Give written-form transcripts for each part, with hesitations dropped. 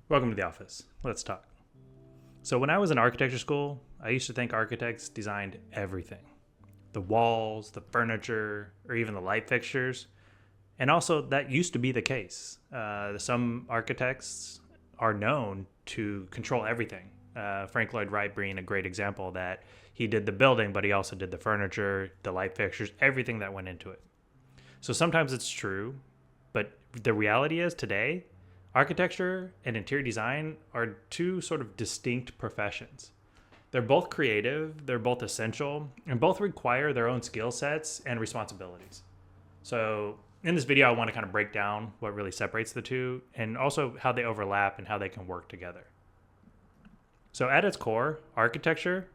Welcome to the office. Let's talk. So, when I was in architecture school, I used to think architects designed everything: the walls, the furniture, or even the light fixtures. And also, that used to be the case. Some architects are known to control everything. Frank Lloyd Wright being a great example that he did the building, but he also did the furniture, the light fixtures, everything that went into it. So sometimes it's true, but the reality is today, architecture and interior design are two sort of distinct professions. They're both creative, they're both essential, and both require their own skill sets and responsibilities. So, in this video, I want to kind of break down what really separates the two and also how they overlap and how they can work together. So, at its core, architecture,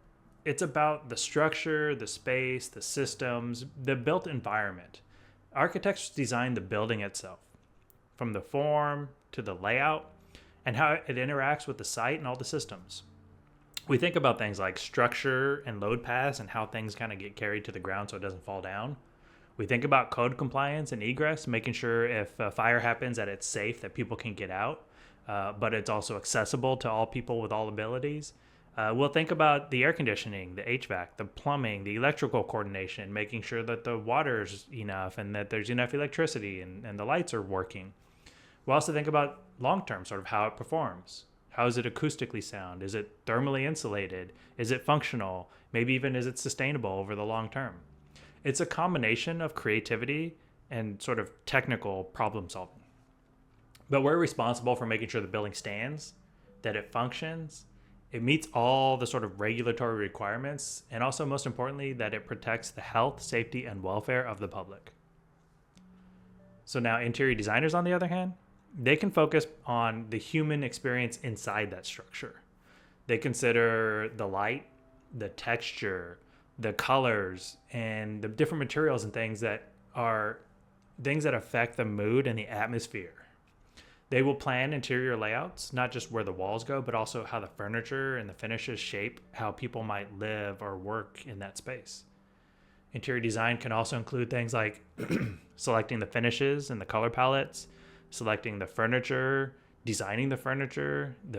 it's about the structure, the space, the systems, the built environment. Architects design the building itself, from the form to the layout and how it interacts with the site and all the systems. We think about things like structure and load paths and how things kind of get carried to the ground so it doesn't fall down. We think about code compliance and egress, making sure if a fire happens that it's safe, that people can get out, but it's also accessible to all people with all abilities. We'll think about the air conditioning, the HVAC, the plumbing, the electrical coordination, making sure that the water's enough and that there's enough electricity and the lights are working. We'll also think about long term, sort of how it performs. How is it acoustically sound? Is it thermally insulated? Is it functional? Maybe even is it sustainable over the long term? It's a combination of creativity and sort of technical problem solving. But we're responsible for making sure the building stands, that it functions, it meets all the sort of regulatory requirements, and also, most importantly, that it protects the health, safety, and welfare of the public. So now, interior designers, on the other hand, they can focus on the human experience inside that structure. They consider the light, the texture, the colors, and the different materials and things that affect the mood and the atmosphere. They will plan interior layouts, not just where the walls go, but also how the furniture and the finishes shape how people might live or work in that space. Interior design can also include things like selecting the finishes and the color palettes, selecting the furniture, designing the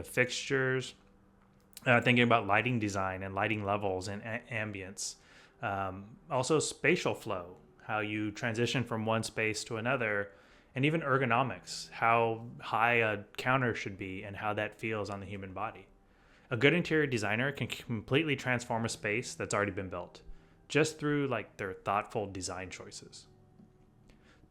fixtures, thinking about lighting design and lighting levels and ambience. Also, spatial flow, how you transition from one space to another, and even ergonomics, how high a counter should be and how that feels on the human body. A good interior designer can completely transform a space that's already been built just through like their thoughtful design choices.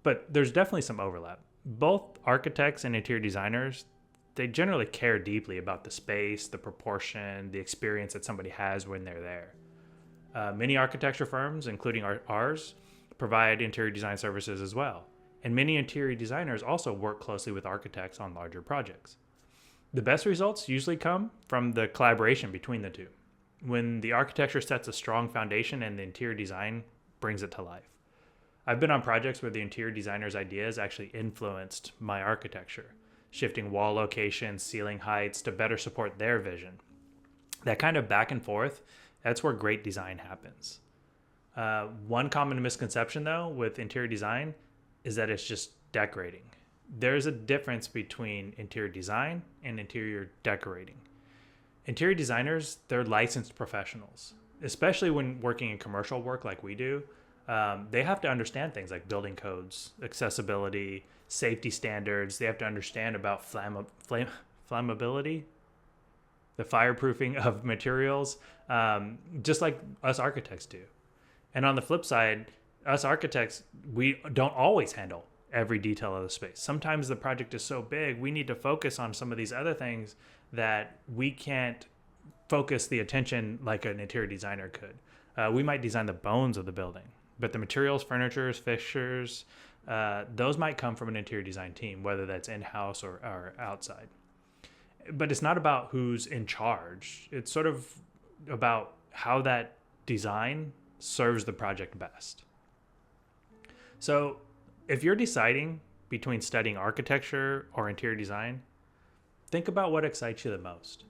But there's definitely some overlap. Both architects and interior designers, they generally care deeply about the space, the proportion, the experience that somebody has when they're there. Many architecture firms, including ours, provide interior design services as well. And many interior designers also work closely with architects on larger projects. The best results usually come from the collaboration between the two, when the architecture sets a strong foundation and the interior design brings it to life. I've been on projects where the interior designer's ideas actually influenced my architecture, shifting wall locations, ceiling heights to better support their vision. That kind of back and forth, that's where great design happens. One common misconception, though, with interior design is that it's just decorating. There's a difference between interior design and interior decorating. Interior designers, they're licensed professionals, especially when working in commercial work like we do. They have to understand things like building codes, accessibility, safety standards. They have to understand about flammability, the fireproofing of materials, just like us architects do. And on the flip side, us architects, we don't always handle every detail of the space. Sometimes the project is so big, we need to focus on some of these other things that we can't focus the attention like an interior designer could. We might design the bones of the building, but the materials, furnitures, fixtures, those might come from an interior design team, whether that's in-house or outside. But it's not about who's in charge. It's sort of about how that design serves the project best. So if you're deciding between studying architecture or interior design, think about what excites you the most.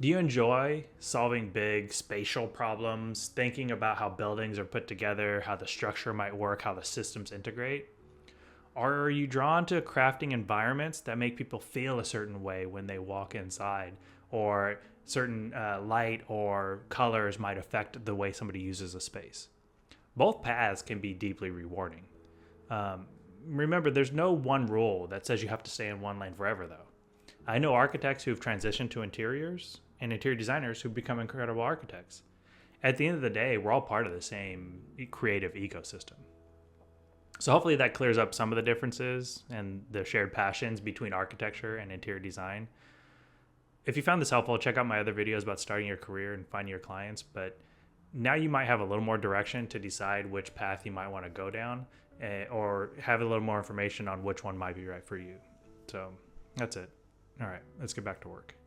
Do you enjoy solving big spatial problems, thinking about how buildings are put together, how the structure might work, how the systems integrate? Are you drawn to crafting environments that make people feel a certain way when they walk inside, or certain light or colors might affect the way somebody uses a space? Both paths can be deeply rewarding. Um, Remember, there's no one rule that says you have to stay in one lane forever, though. I know architects who've transitioned to interiors and interior designers who've become incredible architects. At the end of the day, we're all part of the same creative ecosystem. So hopefully that clears up some of the differences and the shared passions between architecture and interior design. If you found this helpful, check out my other videos about starting your career and finding your clients. But now you might have a little more direction to decide which path you might want to go down, or have a little more information on which one might be right for you. So that's it. All right, let's get back to work.